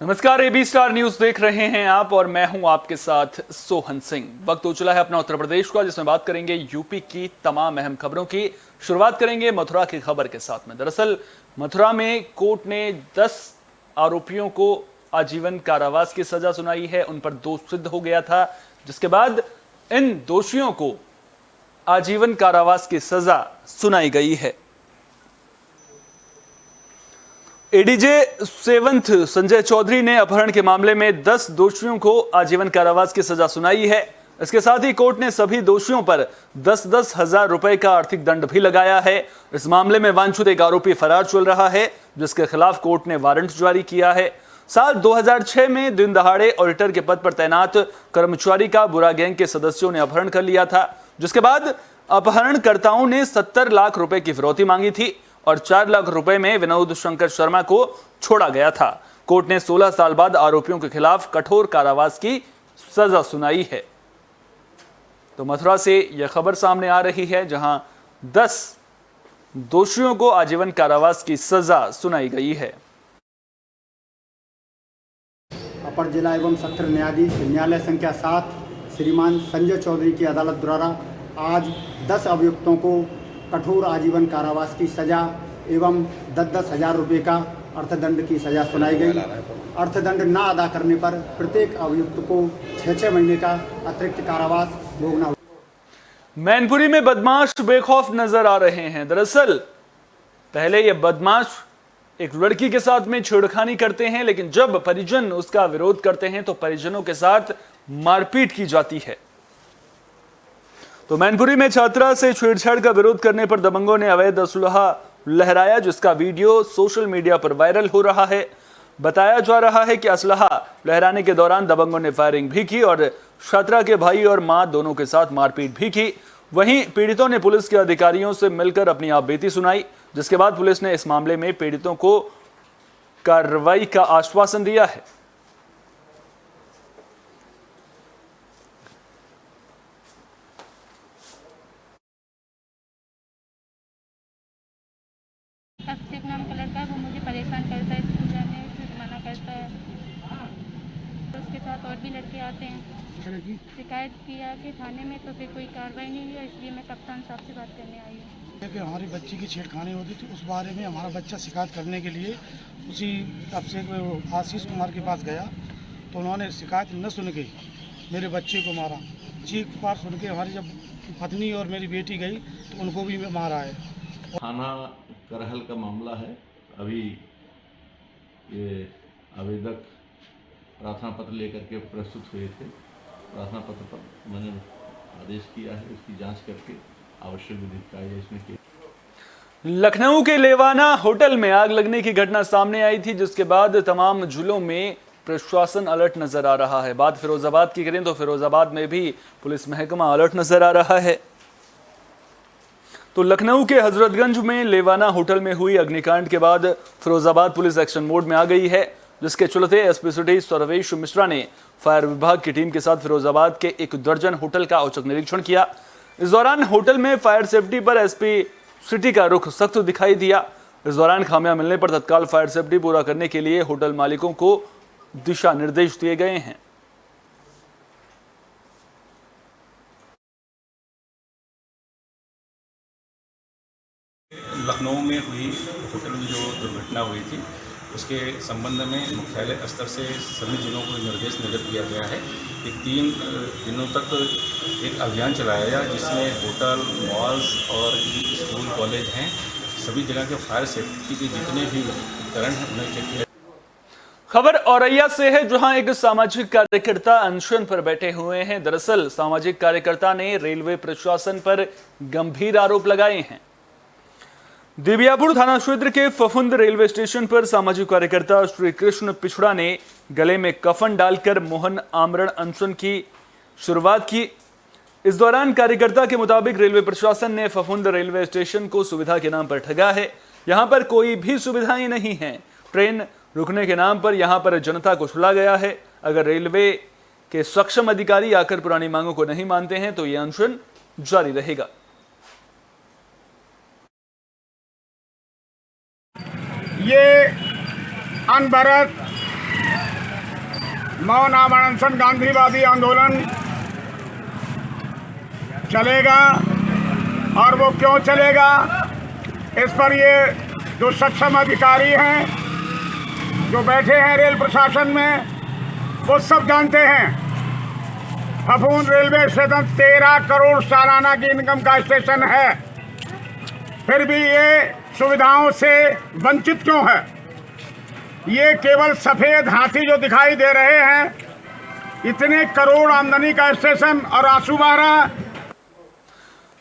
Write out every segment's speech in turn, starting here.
नमस्कार, AB star news देख रहे हैं आप और मैं हूं आपके साथ सोहन सिंह। वक्त हो चला है अपना उत्तर प्रदेश का, जिसमें बात करेंगे यूपी की तमाम अहम खबरों की। शुरुआत करेंगे मथुरा की खबर के साथ में। दरअसल मथुरा में कोर्ट ने 10 आरोपियों को आजीवन कारावास की सजा सुनाई है। उन पर दोष सिद्ध हो गया था, जिसके बाद इन दोषियों को आजीवन कारावास की सजा सुनाई गई है। एडीजे 7th संजय चौधरी ने अपहरण के मामले में 10 दोषियों को आजीवन कारावास की सजा सुनाई है। इसके साथ ही कोर्ट ने सभी दोषियों पर 10-10 हजार रुपए का आर्थिक दंड भी लगाया है। इस मामले में वांछित एक आरोपी फरार चल रहा है, जिसके खिलाफ कोर्ट ने वारंट जारी किया है। साल 2006 में दिन दहाड़े ऑडिटर के पद पर तैनात कर्मचारी का बुरा गैंग के सदस्यों ने अपहरण कर लिया था, जिसके बाद अपहरणकर्ताओं ने 70 लाख रुपए की फिरौती मांगी थी और 4 लाख रुपए में विनोद शंकर शर्मा को छोड़ा गया था। कोर्ट ने 16 साल बाद आरोपियों के खिलाफ कठोर कारावास की सजा सुनाई है। तो मथुरा से यह खबर सामने आ रही है, जहां 10 दोषियों को आजीवन कारावास की सजा सुनाई गई है। अपर जिला एवं सत्र न्यायाधीश न्यायालय संख्या 7 श्रीमान संजय चौधरी की अदालत द्वारा आज 10 अभियुक्तों को कठोर आजीवन कारावास की सजा एवं 10-10 हजार रुपये का अर्थदंड की सजा सुनाई गई। अर्थदंड न अदा करने पर प्रत्येक अभियुक्त को 6-6 महीने का अतिरिक्त कारावास भोगना होगा। मैनपुरी में बदमाश बेखौफ नजर आ रहे हैं। दरअसल पहले ये बदमाश एक लड़की के साथ में छेड़खानी करते हैं, लेकिन जब परिजन उसका विरोध करते हैं तो परिजनों के साथ मारपीट की जाती है। तो मैनपुरी में छात्रा से छेड़छाड़ का विरोध करने पर दबंगों ने अवैध असलहा लहराया, जिसका वीडियो सोशल मीडिया पर वायरल हो रहा है। बताया जा रहा है कि असलहा लहराने के दौरान दबंगों ने फायरिंग भी की और छात्रा के भाई और मां दोनों के साथ मारपीट भी की। वहीं पीड़ितों ने पुलिस के अधिकारियों से मिलकर अपनी आपबीती सुनाई, जिसके बाद पुलिस ने इस मामले में पीड़ितों को कार्रवाई का आश्वासन दिया है। अभिषेक नाम का लड़का है, वो मुझे परेशान करता है, स्कूल जाने से मना करता है। तो उसके साथ और भी लड़के आते हैं। शिकायत किया कि थाने में, तो फिर कोई कार्रवाई नहीं हुई, इसलिए मैं कप्तान साहब से बात करने आई हूँ। कि हमारी बच्ची की छेड़खानी होती थी, उस बारे में हमारा बच्चा शिकायत करने के लिए उसी अभिषेक आशीष कुमार के पास गया, तो उन्होंने शिकायत न सुन के मेरे बच्चे को मारा। चीख पुकार सुन के हमारी जब पत्नी और मेरी बेटी गई तो उनको भी मारा है। थाना करहल का मामला है। अभी ये आवेदक प्रार्थना पत्र लेकर के प्रस्तुत हुए थे। प्रार्थना पत्र पर मैंने आदेश किया है, उसकी जांच करके आवश्यक विधिक कार्य इसमें किया। लखनऊ के लेवाना होटल में आग लगने की घटना सामने आई थी, जिसके बाद तमाम जिलों में प्रशासन अलर्ट नजर आ रहा है। बात फिरोजाबाद की करें तो फिरोजाबाद में भी पुलिस महकमा अलर्ट नजर आ रहा है। तो लखनऊ के हजरतगंज में लेवाना होटल में हुई अग्निकांड के बाद फिरोजाबाद पुलिस एक्शन मोड में आ गई है, जिसके चलते एसपी सिटी सर्वेश मिश्रा ने फायर विभाग की टीम के साथ फिरोजाबाद के 1 दर्जन होटल का औचक निरीक्षण किया। इस दौरान होटल में फायर सेफ्टी पर एसपी सिटी का रुख सख्त दिखाई दिया। इस दौरान खामियां मिलने पर तत्काल फायर सेफ्टी पूरा करने के लिए होटल मालिकों को दिशा निर्देश दिए गए हैं। लखनऊ में हुई होटल में जो दुर्घटना हुई थी, उसके संबंध में मुख्यालय स्तर से सभी जिलों को निर्देश निर्गत किया गया है कि 3 दिनों तक एक अभियान चलाया गया, जिसमें होटल, मॉल्स और स्कूल, कॉलेज हैं, सभी जगह के फायर सेफ्टी के जितने भी उपकरण हैं उन्हें चेक किया। खबर औरैया से है, जहां एक सामाजिक कार्यकर्ता अनशन पर बैठे हुए हैं। दरअसल सामाजिक कार्यकर्ता ने रेलवे प्रशासन पर गंभीर आरोप लगाए हैं। दिबियापुर थाना क्षेत्र के फफुंद रेलवे स्टेशन पर सामाजिक कार्यकर्ता श्री कृष्ण पिछड़ा ने गले में कफन डालकर मोहन आमरण अनशन की शुरुआत की। इस दौरान कार्यकर्ता के मुताबिक रेलवे प्रशासन ने फफुंद रेलवे स्टेशन को सुविधा के नाम पर ठगा है। यहां पर कोई भी सुविधाएं नहीं है। ट्रेन रुकने के नाम पर यहां पर जनता को छुड़ा गया है। अगर रेलवे के सक्षम अधिकारी आकर पुरानी मांगों को नहीं मानते हैं तो यह अनशन जारी रहेगा। ये अनवरत मौन अनशन गांधीवादी आंदोलन चलेगा। और वो क्यों चलेगा, इस पर ये जो सक्षम अधिकारी हैं जो बैठे हैं रेल प्रशासन में, वो सब जानते हैं। फफूंद रेलवे स्टेशन 13 करोड़ सालाना की इनकम का स्टेशन है, फिर भी ये सुविधाओं से वंचित क्यों है? ये केवल सफ़ेद हाथी जो दिखाई दे रहे हैं, इतने करोड़ आमदनी का स्टेशन और आंसू बहा।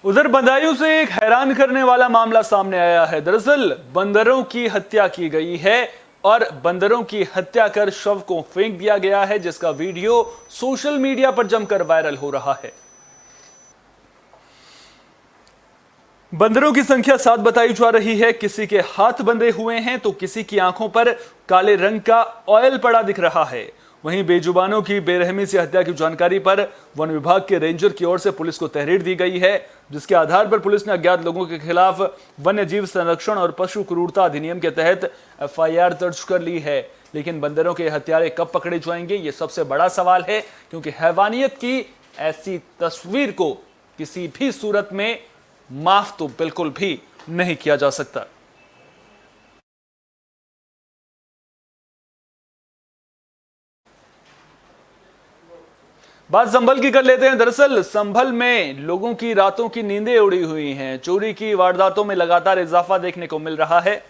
उधर बदायूं से एक हैरान करने वाला मामला सामने आया है। दरअसल बंदरों की हत्या की गई है और बंदरों की हत्या कर शव को फेंक दिया गया है, जिसका वीडियो सोशल मीडिया पर जमकर वायरल हो रहा है। बंदरों की संख्या 7 बताई जा रही है। किसी के हाथ बंधे हुए हैं तो किसी की आंखों पर काले रंग का ऑयल पड़ा दिख रहा है। वहीं बेजुबानों की बेरहमी से हत्या की जानकारी पर वन विभाग के रेंजर की ओर से पुलिस को तहरीर दी गई है, जिसके आधार पर पुलिस ने अज्ञात लोगों के खिलाफ वन्य जीव संरक्षण और पशु क्रूरता अधिनियम के तहत FIR दर्ज कर ली है। लेकिन बंदरों के हत्यारे कब पकड़े जाएंगे, ये सबसे बड़ा सवाल है, क्योंकि हैवानियत की ऐसी तस्वीर को किसी भी सूरत में माफ तो बिल्कुल भी नहीं किया जा सकता। बात संभल की कर लेते हैं। दरअसल संभल में लोगों की रातों की नींदें उड़ी हुई हैं। चोरी की वारदातों में लगातार इजाफा देखने को मिल रहा है।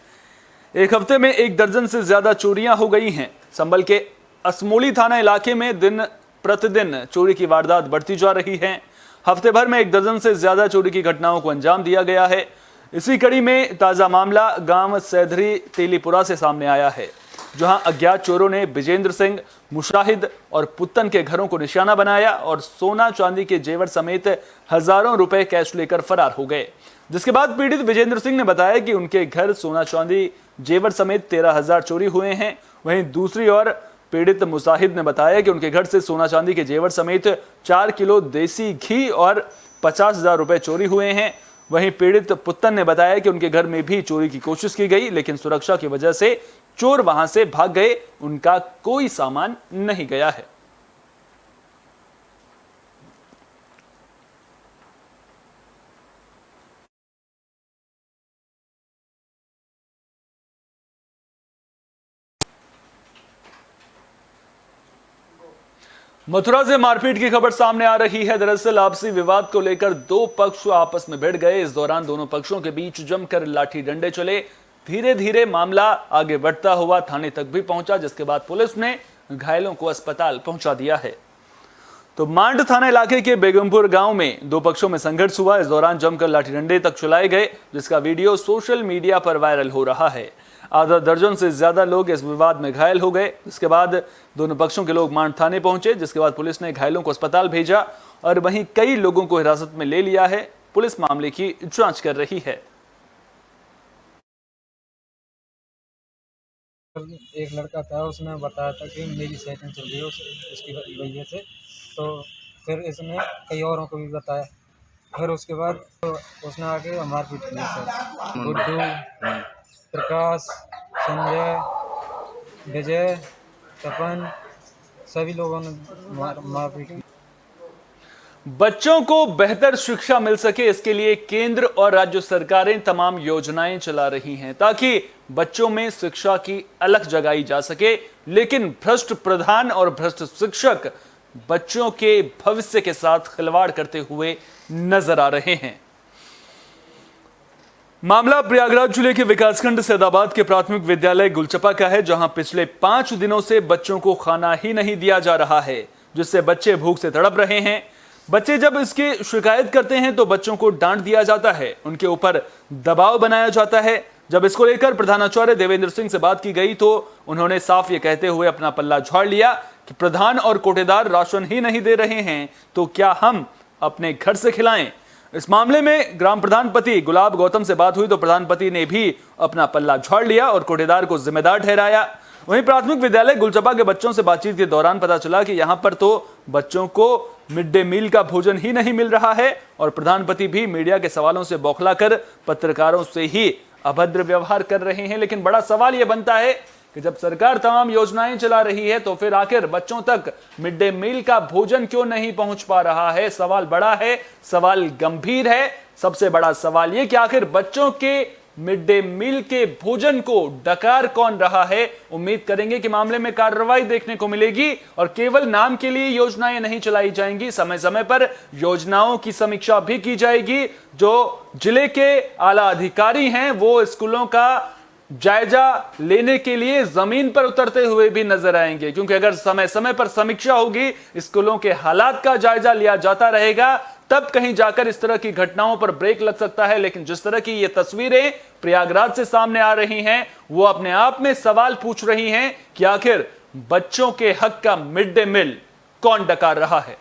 एक हफ्ते में 1 दर्जन से ज्यादा चोरियां हो गई हैं। संभल के असमोली थाना इलाके में दिन प्रतिदिन चोरी की वारदात बढ़ती जा रही है। हफ्ते भर में 1 दर्जन से ज्यादा चोरी की घटनाओं को अंजाम दिया गया है। इसी कड़ी में ताजा मामला गांव सैधरी तेलीपुरा से सामने आया है, जहां अज्ञात चोरों ने विजेंद्र सिंह, मुशाहिद और पुत्तन के घरों को निशाना बनाया और सोना चांदी के जेवर समेत हजारों रुपए कैश लेकर फरार हो गए। जिसके बाद पीड़ित विजेंद्र सिंह ने बताया कि उनके घर सोना चांदी जेवर समेत 13,000 चोरी हुए हैं। वहीं दूसरी ओर पीड़ित मुशाहिद ने बताया कि उनके घर से सोना चांदी के जेवर समेत 4 किलो देसी घी और 50,000 रुपए चोरी हुए हैं। वहीं पीड़ित पुत्तन ने बताया कि उनके घर में भी चोरी की कोशिश की गई, लेकिन सुरक्षा की वजह से चोर वहां से भाग गए। उनका कोई सामान नहीं गया है। मथुरा से मारपीट की खबर सामने आ रही है। दरअसल आपसी विवाद को लेकर 2 पक्ष आपस में भिड़ गए। इस दौरान दोनों पक्षों के बीच जमकर लाठी डंडे चले। धीरे धीरे मामला आगे बढ़ता हुआ थाने तक भी पहुंचा, जिसके बाद पुलिस ने घायलों को अस्पताल पहुंचा दिया है। तो मांड थाना इलाके के बेगमपुर गांव में 2 पक्षों में संघर्ष हुआ। इस दौरान जमकर लाठी डंडे तक चलाए गए, जिसका वीडियो सोशल मीडिया पर वायरल हो रहा है। आधा दर्जन से ज्यादा लोग इस विवाद में घायल हो गए। इसके बाद दोनों पक्षों के लोग मांड थाने पहुंचे, जिसके बाद पुलिस ने घायलों को अस्पताल भेजा और वहीं कई लोगों को हिरासत में ले लिया है। पुलिस मामले की जांच कर रही है। एक लड़का था, उसने बताया था कि मेरी सेटिंग चल रही है उसकी वजह से, तो फिर इसने कई औरों को भी बताया। फिर उसके बाद तो उसने आके मारपीट की सर। गुड्डू, प्रकाश, संजय, विजय, तपन, सभी लोगों ने मारपीट की। बच्चों को बेहतर शिक्षा मिल सके, इसके लिए केंद्र और राज्य सरकारें तमाम योजनाएं चला रही हैं, ताकि बच्चों में शिक्षा की अलख जगाई जा सके। लेकिन भ्रष्ट प्रधान और भ्रष्ट शिक्षक बच्चों के भविष्य के साथ खिलवाड़ करते हुए नजर आ रहे हैं। मामला प्रयागराज जिले के विकासखंड सैदाबाद के प्राथमिक विद्यालय गुलचपा का है, जहां पिछले 5 दिनों से बच्चों को खाना ही नहीं दिया जा रहा है, जिससे बच्चे भूख से तड़प रहे हैं। बच्चे जब इसकी शिकायत करते हैं तो बच्चों को डांट दिया जाता है, उनके ऊपर दबाव बनाया जाता है। जब इसको लेकर प्रधानाचार्य देवेंद्र सिंह से बात की गई तो उन्होंने साफ ये कहते हुए अपना पल्ला झाड़ लिया कि प्रधान और कोटेदार राशन ही नहीं दे रहे हैं तो क्या हम अपने घर से खिलाएं। इस मामले में ग्राम प्रधान पति गुलाब गौतम से बात हुई तो प्रधान पति ने भी अपना पल्ला झाड़ लिया और कोटेदार को जिम्मेदार ठहराया। वहीं प्राथमिक विद्यालय गुलचपा के बच्चों से बातचीत के दौरान पता चला कि यहां पर तो बच्चों को मिड डे मील का भोजन ही नहीं मिल रहा है और प्रधानपति भी मीडिया के सवालों से बौखलाकर पत्रकारों से ही अभद्र व्यवहार कर रहे हैं। लेकिन बड़ा सवाल यह बनता है कि जब सरकार तमाम योजनाएं चला रही है तो फिर आखिर बच्चों तक मिड डे मील का भोजन क्यों नहीं पहुंच पा रहा है। सवाल बड़ा है, सवाल गंभीर है। सबसे बड़ा सवाल यह कि आखिर बच्चों के मिड डे मील के भोजन को डकार कौन रहा है। उम्मीद करेंगे कि मामले में कार्रवाई देखने को मिलेगी और केवल नाम के लिए योजनाएं नहीं चलाई जाएंगी, समय समय पर योजनाओं की समीक्षा भी की जाएगी। जो जिले के आला अधिकारी हैं वो स्कूलों का जायजा लेने के लिए जमीन पर उतरते हुए भी नजर आएंगे, क्योंकि अगर समय समय पर समीक्षा होगी, स्कूलों के हालात का जायजा लिया जाता रहेगा, तब कहीं जाकर इस तरह की घटनाओं पर ब्रेक लग सकता है। लेकिन जिस तरह की ये तस्वीरें प्रयागराज से सामने आ रही हैं, वो अपने आप में सवाल पूछ रही हैं कि आखिर बच्चों के हक का मिड डे मील कौन डकार रहा है।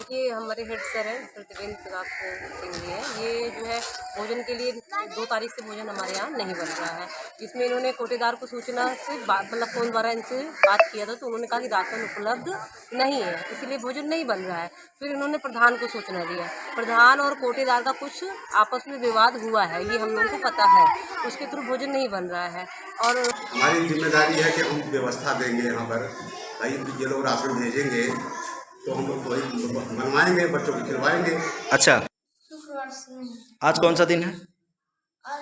ये हमारे हेड सर हैं प्रतिवेंद्र सिंह जी हैं। ये जो है भोजन के लिए 2 तारीख से भोजन हमारे यहाँ नहीं बन रहा है। इसमें इन्होंने कोटेदार को सूचना से मतलब फोन द्वारा इनसे बात किया था, तो उन्होंने कहा कि राशन उपलब्ध नहीं है, इसीलिए भोजन नहीं बन रहा है। फिर इन्होंने प्रधान को सूचना दिया, प्रधान और कोटेदार का कुछ आपस में विवाद हुआ है, ये हम लोगों को पता है, उसके थ्रू भोजन नहीं बन रहा है। और हमारी जिम्मेदारी है कि हम व्यवस्था देंगे यहाँ पर, भाई ये लोग राशन भेजेंगे तो हम लोग वही बनवाएंगे, बच्चों को खिलवाएंगे। अच्छा, शुक्रवार से आज कौन सा दिन है? आज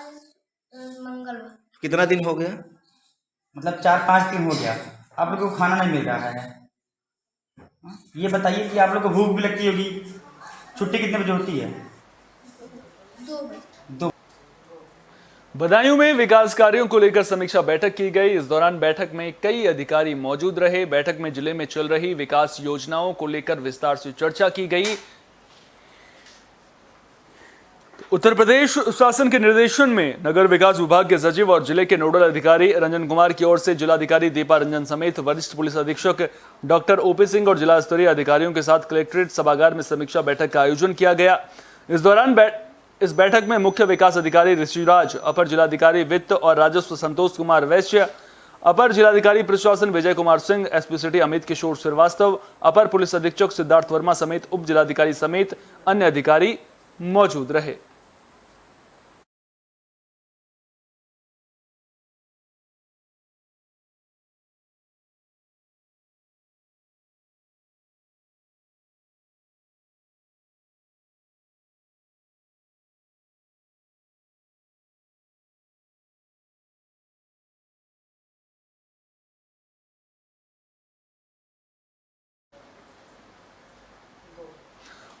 मंगलवार। कितना दिन हो गया? मतलब 4-5 दिन हो गया आप लोग को खाना नहीं मिल रहा है। ये बताइए कि आप लोग को भूख भी लगती होगी। छुट्टी कितने बजे होती है? 2 बजे। बदायूं में विकास कार्यों को लेकर समीक्षा बैठक की गई। इस दौरान बैठक में कई अधिकारी मौजूद रहे। बैठक में जिले में चल रही विकास योजनाओं को लेकर विस्तार से चर्चा की गई। उत्तर प्रदेश शासन के निर्देशन में नगर विकास विभाग के सचिव और जिले के नोडल अधिकारी रंजन कुमार की ओर से जिलाधिकारी दीपा रंजन समेत वरिष्ठ पुलिस अधीक्षक डॉक्टर ओपी सिंह और जिला स्तरीय अधिकारियों के साथ कलेक्ट्रेट सभागार में समीक्षा बैठक का आयोजन किया गया। इस दौरान इस बैठक में मुख्य विकास अधिकारी ऋषिराज, अपर जिलाधिकारी वित्त और राजस्व संतोष कुमार वैश्य, अपर जिलाधिकारी प्रशासन विजय कुमार सिंह, एसपी सिटी अमित किशोर श्रीवास्तव, अपर पुलिस अधीक्षक सिद्धार्थ वर्मा समेत उप जिलाधिकारी समेत अन्य अधिकारी मौजूद रहे।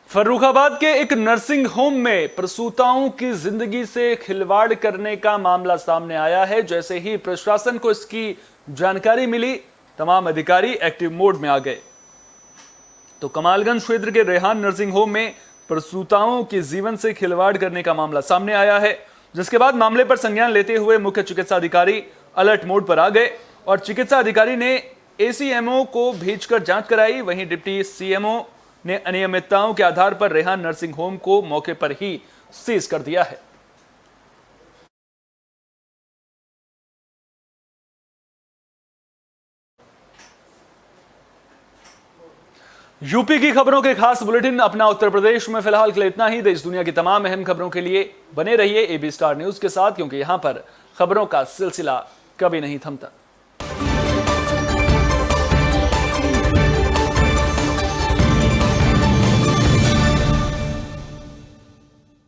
फर्रुखाबाद के एक नर्सिंग होम में प्रसूताओं की जिंदगी से खिलवाड़ करने का मामला सामने आया है। जैसे ही प्रशासन को इसकी जानकारी मिली, तमाम अधिकारी एक्टिव मोड में आ गए। तो कमालगंज क्षेत्र के रेहान नर्सिंग होम में प्रसूताओं के जीवन से खिलवाड़ करने का मामला सामने आया है, जिसके बाद मामले पर संज्ञान लेते हुए मुख्य चिकित्सा अधिकारी अलर्ट मोड पर आ गए और चिकित्सा अधिकारी ने एसीएमओ को भेजकर जांच कराई। वहीं डिप्टी सीएमओ ने अनियमितताओं के आधार पर रेहान नर्सिंग होम को मौके पर ही सीज कर दिया है। यूपी की खबरों के खास बुलेटिन अपना उत्तर प्रदेश में फिलहाल के लिए इतना ही। देश दुनिया की तमाम अहम खबरों के लिए बने रहिए AB स्टार न्यूज के साथ, क्योंकि यहां पर खबरों का सिलसिला कभी नहीं थमता।